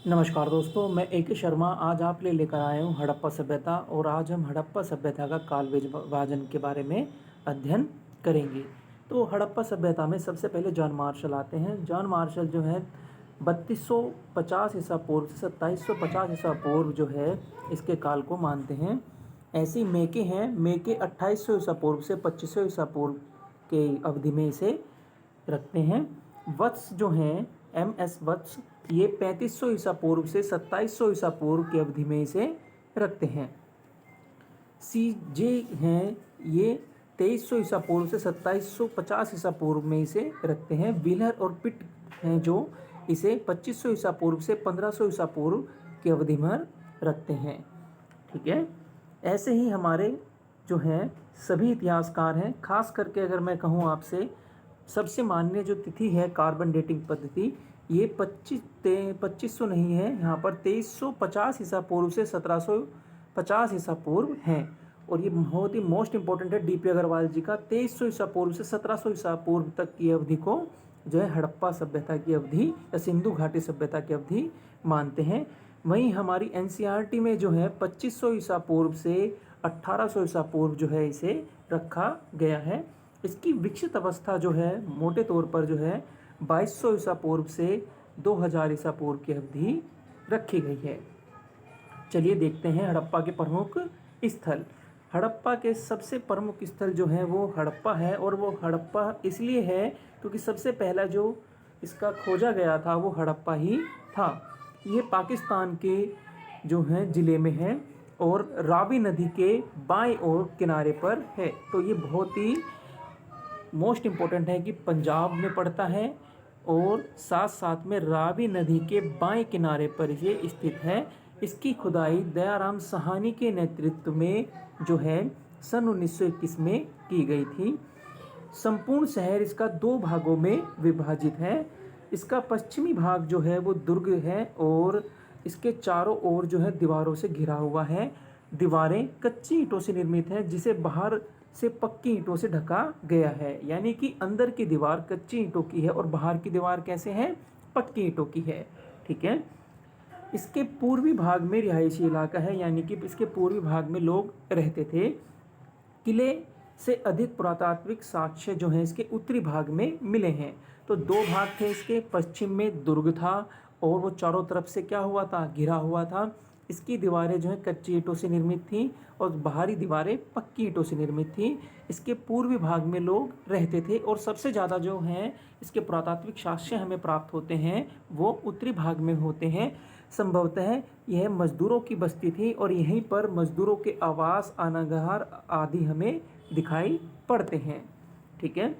नमस्कार दोस्तों, मैं ए.के. शर्मा आज आप लिए लेकर आया हूँ हड़प्पा सभ्यता। और आज हम हड़प्पा सभ्यता का काल विभाजन के बारे में अध्ययन करेंगे। तो हड़प्पा सभ्यता में सबसे पहले जॉन मार्शल आते हैं। जॉन मार्शल जो है 3250 ईसा पूर्व से 2750 ईसा पूर्व जो है इसके काल को मानते हैं। ऐसी मेके हैं, मेके 2800 ईसा पूर्व से 2500 ईसा पूर्व के अवधि में इसे रखते हैं। वत्स जो हैं MS वत्स, ये 3500 ईसा पूर्व से 2700 ईसा पूर्व की अवधि में इसे रखते हैं। CJ हैं, ये 2300 ईसा पूर्व से 2750 ईसा पूर्व में इसे रखते हैं। व्हीलर और पिट हैं जो इसे 2500 ईसा पूर्व से 1500 ईसा पूर्व की अवधि में रखते हैं। ठीक है, ऐसे ही हमारे जो हैं सभी इतिहासकार हैं। खास करके अगर मैं कहूँ आपसे, सबसे मान्य जो तिथि है कार्बन डेटिंग पद्धति, ये 2500 नहीं है, यहाँ पर 2350 ईसा पूर्व से 1750 ईसा पूर्व हैं। और ये बहुत ही मोस्ट इंपॉर्टेंट है DP अग्रवाल जी का, 2300 ईसा पूर्व से 1700 ईसा पूर्व तक की अवधि को जो है हड़प्पा सभ्यता की अवधि या सिंधु घाटी सभ्यता की अवधि मानते हैं। वहीं हमारी NCERT में जो है 2500 ईसा पूर्व से 1800 ईसा पूर्व जो है इसे रखा गया है। इसकी विकसित अवस्था जो है मोटे तौर पर जो है 2200 ईसा पूर्व से 2000 ईसा पूर्व की अवधि रखी गई है। चलिए देखते हैं हड़प्पा के प्रमुख स्थल। हड़प्पा के सबसे प्रमुख स्थल जो है वो हड़प्पा है। और वो हड़प्पा इसलिए है क्योंकि सबसे पहला जो इसका खोजा गया था वो हड़प्पा ही था। ये पाकिस्तान के जो हैं ज़िले में है और रावी नदी के बाएं ओर किनारे पर है। तो ये बहुत ही मोस्ट इम्पोर्टेंट है कि पंजाब में पड़ता है और साथ साथ में रावी नदी के बाएं किनारे पर ये स्थित है। इसकी खुदाई दयाराम साहनी के नेतृत्व में जो है सन 1921 में की गई थी। संपूर्ण शहर इसका 2 भागों में विभाजित है। इसका पश्चिमी भाग जो है वो दुर्ग है और इसके चारों ओर जो है दीवारों से घिरा हुआ है। दीवारें कच्ची ईंटों से निर्मित हैं जिसे बाहर से पक्की ईंटों से ढका गया है। यानी कि अंदर की दीवार कच्ची ईंटों की है और बाहर की दीवार कैसे है, पक्की ईंटों की है। ठीक है, इसके पूर्वी भाग में रिहायशी इलाका है, यानी कि इसके पूर्वी भाग में लोग रहते थे। किले से अधिक पुरातात्विक साक्ष्य जो हैं इसके उत्तरी भाग में मिले हैं। तो 2 भाग थे इसके, पश्चिम में दुर्ग था और वो चारों तरफ से क्या हुआ था, घिरा हुआ था। इसकी दीवारें जो हैं कच्ची ईंटों से निर्मित थीं और बाहरी दीवारें पक्की ईंटों से निर्मित थीं। इसके पूर्वी भाग में लोग रहते थे और सबसे ज़्यादा जो हैं इसके पुरातात्विक साक्ष्य हमें प्राप्त होते हैं वो उत्तरी भाग में होते हैं। संभवतः यह मजदूरों की बस्ती थी और यहीं पर मजदूरों के आवास, अनागार आदि हमें दिखाई पड़ते हैं। ठीक है,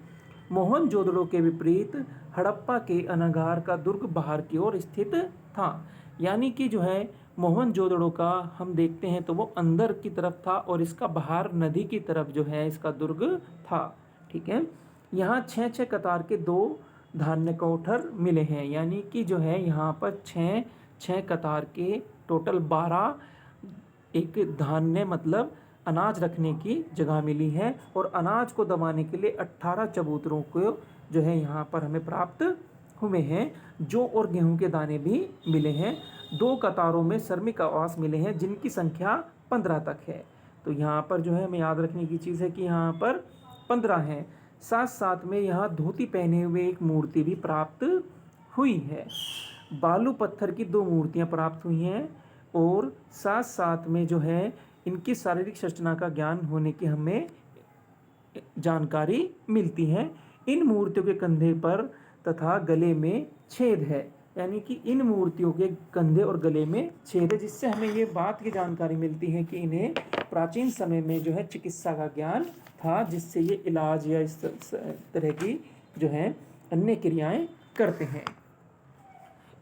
मोहनजोदड़ो के विपरीत हड़प्पा के अनागार का दुर्ग बाहर की ओर स्थित था। यानी कि जो है मोहनजोदड़ो का हम देखते हैं तो वो अंदर की तरफ था और इसका बाहर नदी की तरफ जो है इसका दुर्ग था। ठीक है, यहाँ 6-6 कतार के 2 धान्य कोठर मिले हैं। यानी कि जो है यहाँ पर 6-6 कतार के टोटल 12 एक धान्य मतलब अनाज रखने की जगह मिली है। और अनाज को दबाने के लिए 18 चबूतरों को जो है यहाँ पर हमें प्राप्त हुए हैं। जौ और गेहूं के दाने भी मिले हैं। 2 कतारों में श्रमिक आवास मिले हैं जिनकी संख्या 15 तक है। तो यहाँ पर जो है हमें याद रखने की चीज़ है कि यहाँ पर 15 हैं। साथ साथ में यहाँ धोती पहने हुए एक मूर्ति भी प्राप्त हुई है। बालू पत्थर की 2 मूर्तियाँ प्राप्त हुई हैं और साथ साथ में जो है इनकी शारीरिक संरचना का ज्ञान होने की हमें जानकारी मिलती है। इन मूर्तियों के कंधे पर तथा गले में छेद है। यानी कि इन मूर्तियों के कंधे और गले में छेद है, जिससे हमें ये बात की जानकारी मिलती है कि इन्हें प्राचीन समय में जो है चिकित्सा का ज्ञान था, जिससे ये इलाज या इस तरह की जो है अन्य क्रियाएं करते हैं।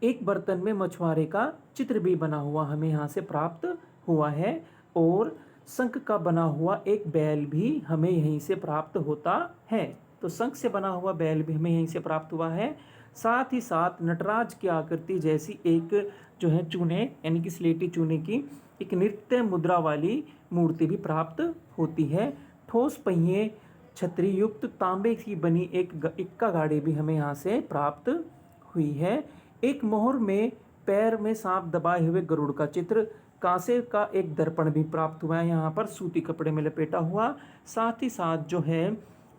एक बर्तन में मछुआरे का चित्र भी बना हुआ हमें यहाँ से प्राप्त हुआ है और शंख का बना हुआ एक बैल भी हमें यहीं से प्राप्त होता है। तो शंख से बना हुआ बैल भी हमें यहीं से प्राप्त हुआ है। साथ ही साथ नटराज की आकृति जैसी एक जो है चूने यानी कि स्लेटी चूने की एक नृत्य मुद्रा वाली मूर्ति भी प्राप्त होती है। ठोस पहिए छतरी युक्त तांबे की बनी एक इक्का गाड़ी भी हमें यहाँ से प्राप्त हुई है। एक मोहर में पैर में सांप दबाए हुए गरुड़ का चित्र, कांसे का एक दर्पण भी प्राप्त हुआ है यहाँ पर सूती कपड़े में लपेटा हुआ। साथ ही साथ जो है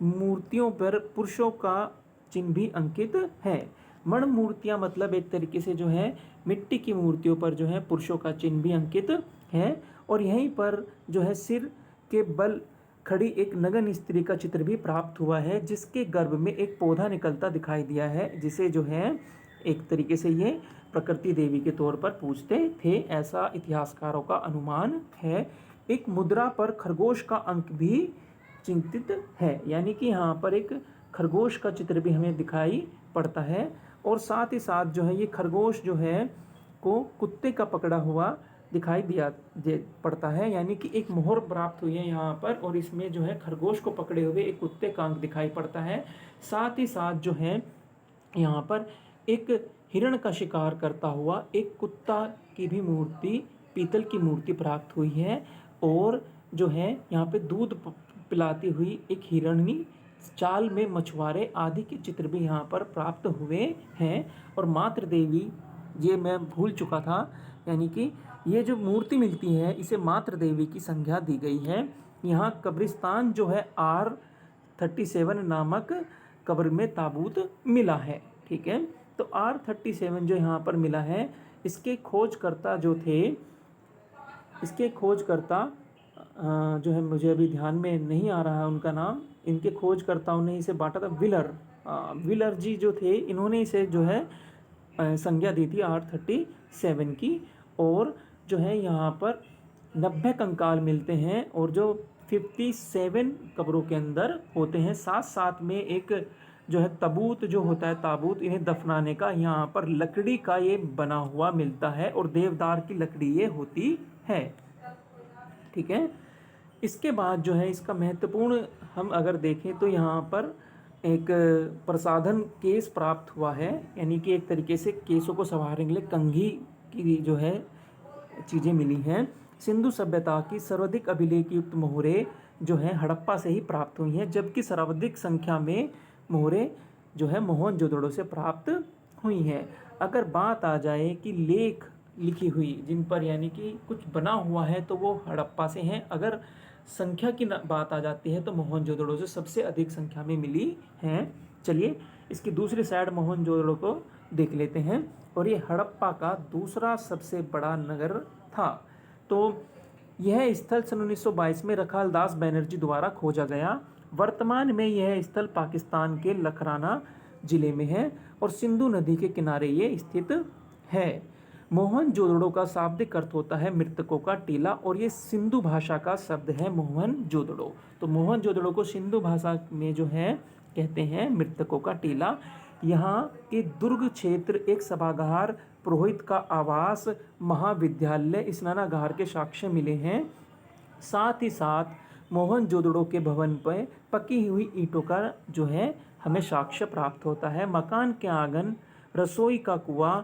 मूर्तियों पर पुरुषों का चिन्ह भी अंकित है। मण मूर्तियाँ मतलब एक तरीके से जो है मिट्टी की मूर्तियों पर जो है पुरुषों का चिन्ह भी अंकित है। और यहीं पर जो है सिर के बल खड़ी एक नगन स्त्री का चित्र भी प्राप्त हुआ है, जिसके गर्भ में एक पौधा निकलता दिखाई दिया है, जिसे जो है एक तरीके से ये प्रकृति देवी के तौर पर पूजते थे, ऐसा इतिहासकारों का अनुमान है। एक मुद्रा पर खरगोश का अंक भी चिंतित है, यानी कि यहाँ पर एक खरगोश का चित्र भी हमें दिखाई पड़ता है। और साथ ही साथ जो है ये खरगोश जो है को कुत्ते का पकड़ा हुआ दिखाई पड़ता है, यानी कि एक मोहर प्राप्त हुई है यहाँ पर, और इसमें जो है खरगोश को पकड़े हुए एक कुत्ते का अंक दिखाई पड़ता है। साथ ही साथ जो है यहाँ पर एक हिरण का शिकार करता हुआ एक कुत्ता की भी मूर्ति, पीतल की मूर्ति प्राप्त हुई है। और जो है यहाँ पे दूध पिलाती हुई एक हिरणी, चाल में मछुआरे आदि के चित्र भी यहाँ पर प्राप्त हुए हैं। और मातृ देवी, ये मैं भूल चुका था, यानी कि ये जो मूर्ति मिलती है इसे मातृ देवी की संज्ञा दी गई है। यहाँ कब्रिस्तान जो है R37 नामक कब्र में ताबूत मिला है। ठीक है, तो R37 जो यहाँ पर मिला है, इसके खोजकर्ता जो थे, इसके खोजकर्ता जो है मुझे अभी ध्यान में नहीं आ रहा है उनका नाम, इनके खोजकर्ताओं ने इसे बांटा था। विलर जी जो थे, इन्होंने इसे जो है संज्ञा दी थी R37 की। और जो है यहाँ पर 90 कंकाल मिलते हैं, और जो 57 कब्रों के अंदर होते हैं। साथ साथ में एक जो है ताबूत जो होता है, ताबूत इन्हें दफनाने का यहाँ पर लकड़ी का ये बना हुआ मिलता है, और देवदार की लकड़ी ये होती है। ठीक है, इसके बाद जो है इसका महत्वपूर्ण हम अगर देखें तो यहाँ पर एक प्रसाधन केस प्राप्त हुआ है, यानी कि एक तरीके से केसों को संवारने के लिए कंघी की जो है चीज़ें मिली हैं। सिंधु सभ्यता की सर्वाधिक अभिलेख युक्त मोहरे जो है हड़प्पा से ही प्राप्त हुई हैं, जबकि सर्वाधिक संख्या में मोहरे जो है मोहनजोदड़ो से प्राप्त हुई हैं। अगर बात आ जाए कि लेख लिखी हुई जिन पर यानी कि कुछ बना हुआ है तो वो हड़प्पा से हैं। अगर संख्या की बात आ जाती है तो मोहनजोदड़ो से सबसे अधिक संख्या में मिली हैं। चलिए इसकी दूसरी साइड मोहनजोदड़ो को देख लेते हैं, और ये हड़प्पा का दूसरा सबसे बड़ा नगर था। तो यह स्थल सन 1922 में रखालदास बनर्जी द्वारा खोजा गया। वर्तमान में यह स्थल पाकिस्तान के लखराना जिले में है, और सिंधु नदी के किनारे ये स्थित है। मोहनजोदड़ो का शाब्दिक अर्थ होता है मृतकों का टीला, और ये सिंधु भाषा का शब्द है मोहनजोदड़ो। तो मोहनजोदड़ो को सिंधु भाषा में जो है कहते हैं मृतकों का टीला। यहाँ के दुर्ग क्षेत्र एक सभागार, पुरोहित का आवास, महाविद्यालय, स्नानागार के साक्ष्य मिले हैं। साथ ही साथ मोहनजोदड़ो के भवन पर पकी हुई ईंटों का जो है हमें साक्ष्य प्राप्त होता है। मकान के आंगन, रसोई का कुआं,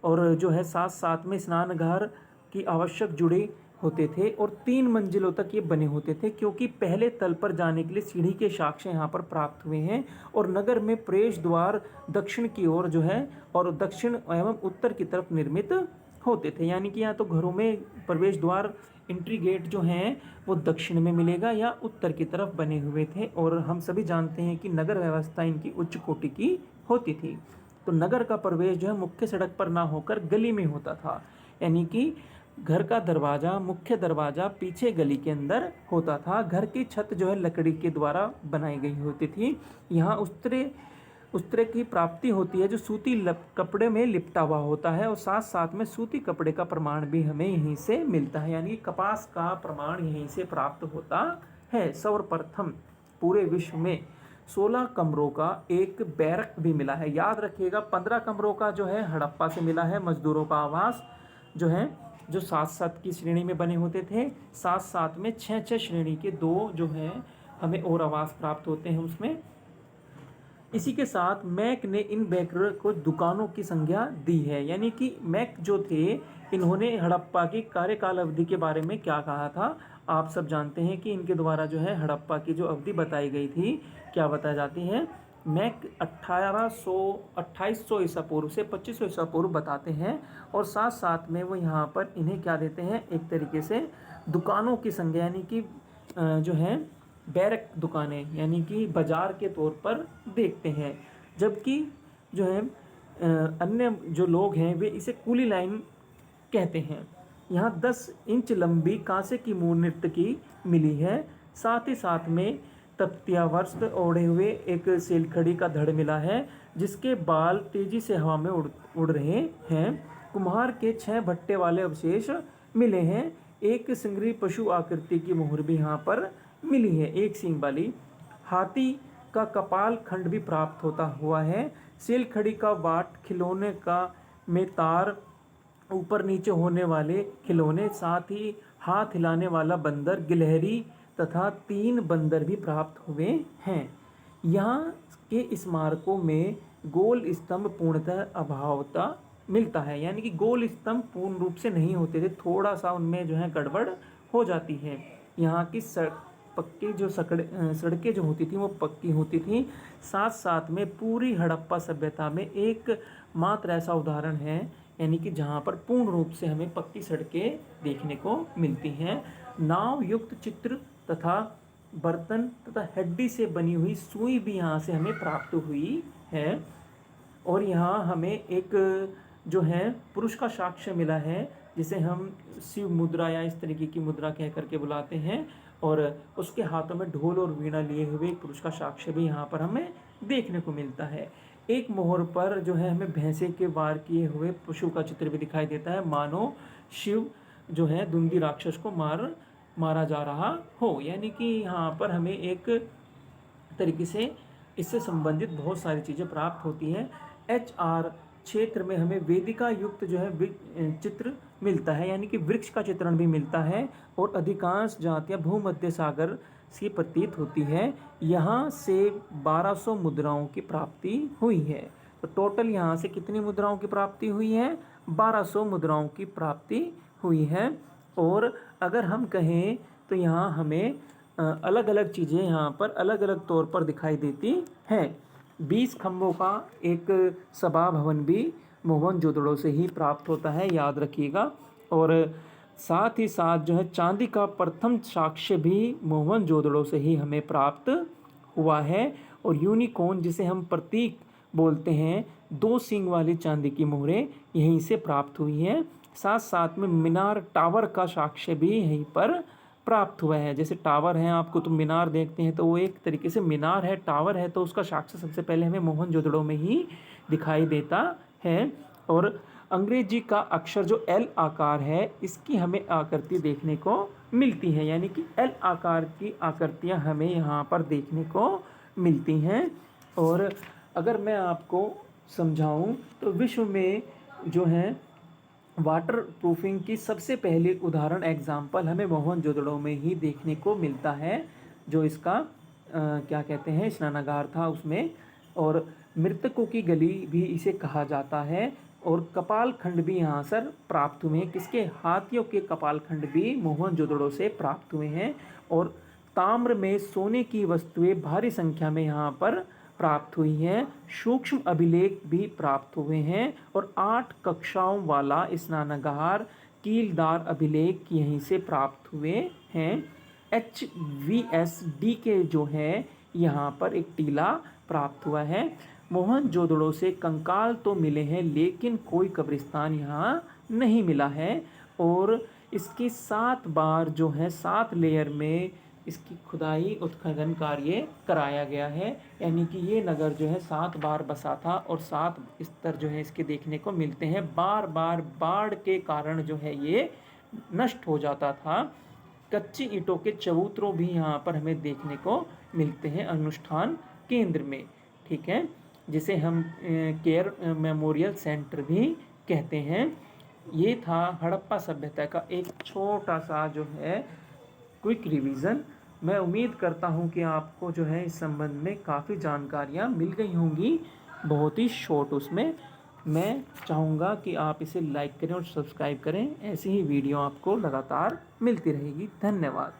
और जो है साथ साथ में स्नानघर की आवश्यक जुड़े होते थे, और 3 मंजिलों तक ये बने होते थे, क्योंकि पहले तल पर जाने के लिए सीढ़ी के साक्ष्य यहाँ पर प्राप्त हुए हैं। और नगर में प्रवेश द्वार दक्षिण की ओर जो है और दक्षिण एवं उत्तर की तरफ निर्मित होते थे, यानी कि यहाँ तो घरों में प्रवेश द्वार एंट्री गेट जो हैं वो दक्षिण में मिलेगा या उत्तर की तरफ बने हुए थे। और हम सभी जानते हैं कि नगर व्यवस्था इनकी उच्च कोटि की होती थी। तो नगर का प्रवेश जो है मुख्य सड़क पर ना होकर गली में होता था, यानी कि घर का दरवाज़ा, मुख्य दरवाज़ा पीछे गली के अंदर होता था। घर की छत जो है लकड़ी के द्वारा बनाई गई होती थी। यहाँ उस्तरे की प्राप्ति होती है जो सूती कपड़े में लिपटा हुआ होता है, और साथ साथ में सूती कपड़े का प्रमाण भी हमें यहीं से मिलता है, यानी कपास का प्रमाण यहीं से प्राप्त होता है। सर्वप्रथम पूरे विश्व में 16 कमरों का एक बैरक भी मिला है। याद रखिएगा 15 कमरों का जो है हड़प्पा से मिला है मजदूरों का आवास जो है, जो 7-7 की श्रेणी में बने होते थे। साथ साथ में 6-6 श्रेणी के 2 जो है हमें और आवास प्राप्त होते हैं उसमें। इसी के साथ मैक ने इन बैरक को दुकानों की संज्ञा दी है, यानी कि मैक जो थे इन्होंने हड़प्पा की कार्यकाल अवधि के बारे में क्या कहा था। आप सब जानते हैं कि इनके द्वारा जो है हड़प्पा की जो अवधि बताई गई थी क्या बताई जाती है मैक 2800 ईसा पूर्व से 2500 ईसा पूर्व बताते हैं। और साथ साथ में वो यहाँ पर इन्हें क्या देते हैं, एक तरीके से दुकानों की संज्ञा, यानी कि जो है बैरक दुकानें, यानी कि बाजार के तौर पर देखते हैं। जबकि जो है अन्य जो लोग हैं वे इसे कुली लाइन कहते हैं। यहाँ 10 इंच लंबी कांसे की मूर्ति की मिली है। साथ ही साथ में तपतिया वस्त्र ओढ़े हुए एक सेलखड़ी का धड़ मिला है, जिसके बाल तेजी से हवा में उड़ रहे हैं। कुम्हार के 6 भट्टे वाले अवशेष मिले हैं। एक सिंगरी पशु आकृति की मोहर भी यहाँ पर मिली है, एक सींग वाली। हाथी का कपाल खंड भी प्राप्त होता हुआ है। सेलखड़ी का वाट, खिलौने का में तार, ऊपर नीचे होने वाले खिलौने, साथ ही हाथ हिलाने वाला बंदर, गिलहरी तथा 3 बंदर भी प्राप्त हुए हैं। यहाँ के स्मारकों में गोल स्तंभ पूर्णतः अभावता मिलता है, यानी कि गोल स्तंभ पूर्ण रूप से नहीं होते थे, थोड़ा सा उनमें जो है गड़बड़ हो जाती है। यहाँ की पक्की जो सड़कें जो होती थी वो पक्की होती थी। साथ साथ में पूरी हड़प्पा सभ्यता में एक मात्र ऐसा उदाहरण है, यानी कि जहाँ पर पूर्ण रूप से हमें पक्की सड़कें देखने को मिलती हैं। नाव युक्त चित्र तथा बर्तन तथा हड्डी से बनी हुई सुई भी यहाँ से हमें प्राप्त हुई है। और यहाँ हमें एक जो है पुरुष का साक्ष्य मिला है, जिसे हम शिव मुद्रा या इस तरीके की मुद्रा कह करके बुलाते हैं। और उसके हाथों में ढोल और वीणा लिए हुए एक पुरुष का साक्ष्य भी यहाँ पर हमें देखने को मिलता है। एक मोहर पर जो है हमें भैंसे के वार किए हुए पशु का चित्र भी दिखाई देता है, मानो शिव जो है दुंदी राक्षस को मारा जा रहा हो। यानी कि यहाँ पर हमें एक तरीके से इससे संबंधित बहुत सारी चीज़ें प्राप्त होती हैं। HR क्षेत्र में हमें वेदिका युक्त जो है चित्र मिलता है, यानी कि वृक्ष का चित्रण भी मिलता है। और अधिकांश जातियाँ भूमध्य सागर से प्रतीत होती है। यहाँ से 1200 मुद्राओं की प्राप्ति हुई है। तो टोटल यहाँ से कितनी मुद्राओं की प्राप्ति हुई है, 1200 मुद्राओं की प्राप्ति हुई है। और अगर हम कहें तो यहाँ हमें अलग अलग चीज़ें यहाँ पर अलग अलग तौर पर दिखाई देती हैं। 20 खंभों का एक सभा भवन भी मोहनजोदड़ो से ही प्राप्त होता है, याद रखिएगा। और साथ ही साथ जो है चांदी का प्रथम साक्ष्य भी मोहनजोदड़ो से ही हमें प्राप्त हुआ है। और यूनिकॉर्न, जिसे हम प्रतीक बोलते हैं, 2 सींग वाली चांदी की मोहरें यहीं से प्राप्त हुई हैं। साथ साथ में मीनार टावर का साक्ष्य भी यहीं पर प्राप्त हुआ है। जैसे टावर है, आपको तो मीनार देखते हैं तो वो एक तरीके से मीनार है, टावर है, तो उसका साक्ष्य सबसे पहले हमें मोहनजोदड़ो में ही दिखाई देता है। और अंग्रेजी का अक्षर जो L आकार है, इसकी हमें आकृति देखने को मिलती है, यानी कि L आकार की आकृतियां हमें यहाँ पर देखने को मिलती हैं। और अगर मैं आपको समझाऊं तो विश्व में जो है वाटर प्रूफिंग की सबसे पहली उदाहरण एग्जाम्पल हमें मोहनजोदड़ो में ही देखने को मिलता है, जो इसका क्या कहते हैं स्नानागार था उसमें। और मृतकों की गली भी इसे कहा जाता है। और कपाल खंड भी यहाँ सर प्राप्त हुए हैं, किसके, हाथियों के कपाल खंड भी मोहनजोदड़ो से प्राप्त हुए हैं। और ताम्र में सोने की वस्तुएं भारी संख्या में यहाँ पर प्राप्त हुई हैं। सूक्ष्म अभिलेख भी प्राप्त हुए हैं। और 8 कक्षाओं वाला स्नानागार कीलदार अभिलेख यहीं से प्राप्त हुए हैं। HVSD के जो है यहाँ पर एक टीला प्राप्त हुआ है। मोहनजोदड़ो से कंकाल तो मिले हैं, लेकिन कोई कब्रिस्तान यहाँ नहीं मिला है। और इसकी 7 बार जो है 7 लेयर में इसकी खुदाई उत्खनन कार्य कराया गया है, यानी कि ये नगर जो है 7 बार बसा था। और 7 स्तर जो है इसके देखने को मिलते हैं। बार बार बाढ़ के कारण जो है ये नष्ट हो जाता था। कच्ची ईंटों के चबूतरों भी यहाँ पर हमें देखने को मिलते हैं अनुष्ठान केंद्र में, ठीक है, जिसे हम केयर मेमोरियल सेंटर भी कहते हैं। ये था हड़प्पा सभ्यता का एक छोटा सा जो है क्विक रिवीजन। मैं उम्मीद करता हूँ कि आपको जो है इस संबंध में काफ़ी जानकारियाँ मिल गई होंगी, बहुत ही शॉर्ट उसमें। मैं चाहूँगा कि आप इसे लाइक करें और सब्सक्राइब करें, ऐसी ही वीडियो आपको लगातार मिलती रहेगी। धन्यवाद।